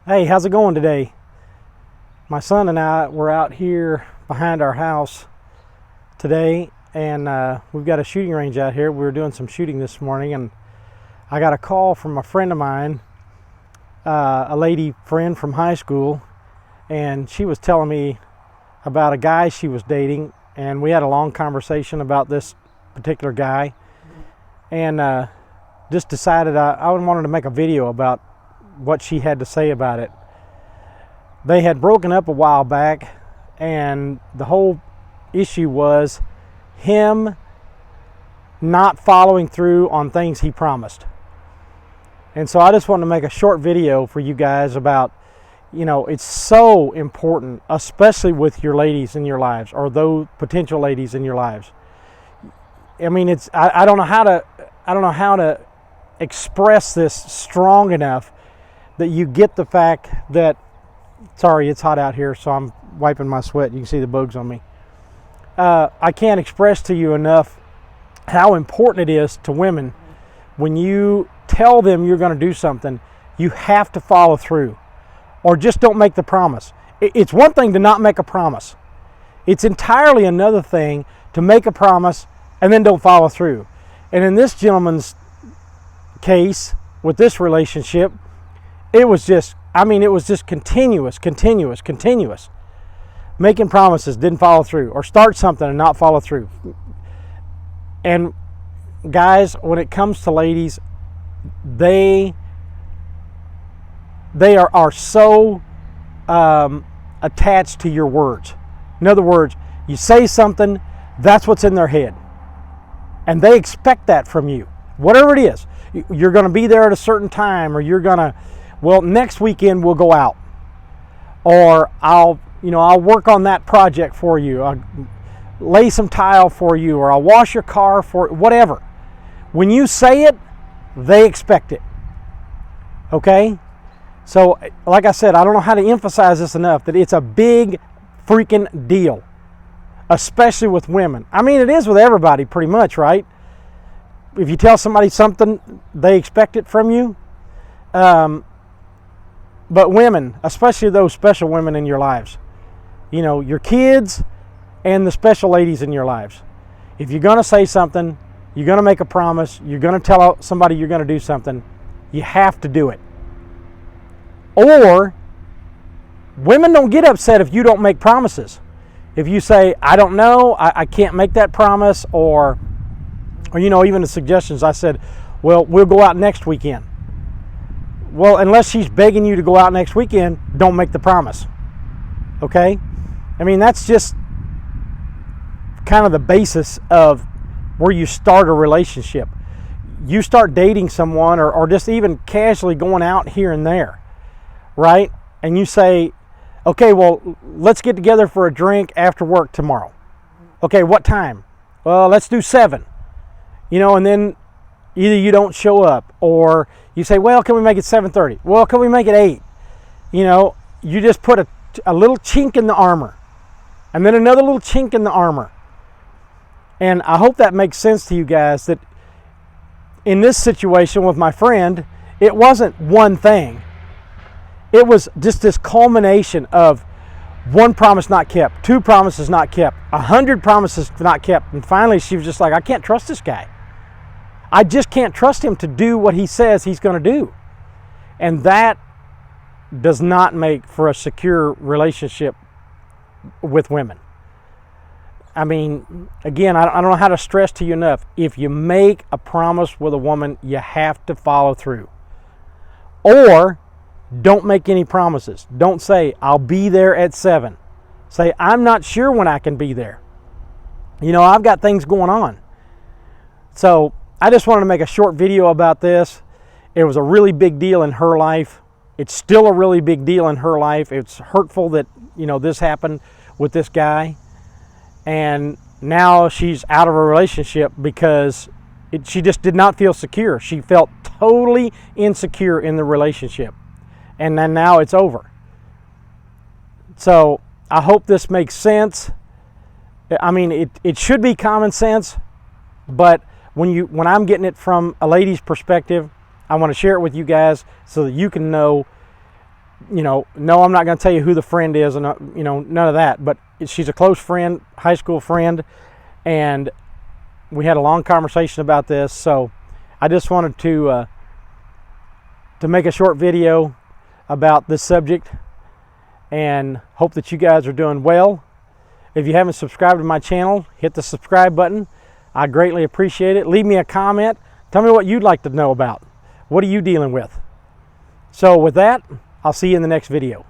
Hey, how's it going today? My son and I were out here behind our house today, and we've got a shooting range out here. We were doing some shooting this morning, and I got a call from a friend of mine, a lady friend from high school, and she was telling me about a guy she was dating, and we had a long conversation about this particular guy, and just decided I wanted to make a video about what she had to say about it. They had broken up a while back, and the whole issue was him not following through on things he promised. And so I just wanted to make a short video for you guys about, it's so important, especially with your ladies in your lives, or those potential ladies in your lives. I mean, I don't know how to express this strong enough that you get the fact that, sorry, it's hot out here, so I'm wiping my sweat. You can see the bugs on me. I can't express to you enough how important it is to women. When you tell them you're going to do something, you have to follow through, or just don't make the promise. It's one thing to not make a promise. It's entirely another thing to make a promise and then don't follow through. And in this gentleman's case, with this relationship, it was just continuous. Making promises, didn't follow through, or start something and not follow through. And guys, when it comes to ladies, they are so attached to your words. In other words, you say something, that's what's in their head. And they expect that from you. Whatever it is, you're going to be there at a certain time, or you're going to, next weekend we'll go out, or I'll work on that project for you. I'll lay some tile for you, or I'll wash your car for whatever. When you say it, they expect it. Okay? So, like I said, I don't know how to emphasize this enough, that it's a big freaking deal, especially with women. I mean, it is with everybody pretty much, right? If you tell somebody something, they expect it from you. But women, especially those special women in your lives, your kids and the special ladies in your lives. If you're going to say something, you're going to make a promise, you're going to tell somebody you're going to do something, you have to do it. Or, women don't get upset if you don't make promises. If you say, I don't know, I can't make that promise, or even the suggestions, I said, we'll go out next weekend. Well, unless she's begging you to go out next weekend, don't make the promise. Okay? I mean, that's just kind of the basis of where you start a relationship. You start dating someone, or just even casually going out here and there, right? And you say, okay, well, let's get together for a drink after work tomorrow. Okay, what time? Well, let's do 7. And then either you don't show up, or you say, well, can we make it 7:30? Well, can we make it 8? You just put a little chink in the armor, and then another little chink in the armor. And I hope that makes sense to you guys, that in this situation with my friend, it wasn't one thing. It was just this culmination of 1 promise not kept, 2 promises not kept, 100 promises not kept. And finally she was just like, I can't trust this guy. I just can't trust him to do what he says he's going to do. And that does not make for a secure relationship with women. I mean, again, I don't know how to stress to you enough. If you make a promise with a woman, you have to follow through. Or don't make any promises. Don't say, I'll be there at 7. Say, I'm not sure when I can be there. I've got things going on. So I just wanted to make a short video about this. It was a really big deal in her life. It's still a really big deal in her life. It's hurtful that, this happened with this guy. And now she's out of a relationship because she just did not feel secure. She felt totally insecure in the relationship. And then now it's over. So I hope this makes sense. I mean, it should be common sense, but when I'm getting it from a lady's perspective, I want to share it with you guys so that you can know you know, no, I'm not going to tell you who the friend is, and you know, none of that. But she's a close friend, high school friend, and we had a long conversation about this. So I just wanted to make a short video about this subject, and hope that you guys are doing well. If you haven't subscribed to my channel, hit the subscribe button. I greatly appreciate it. Leave me a comment. Tell me what you'd like to know about. What are you dealing with? So with that, I'll see you in the next video.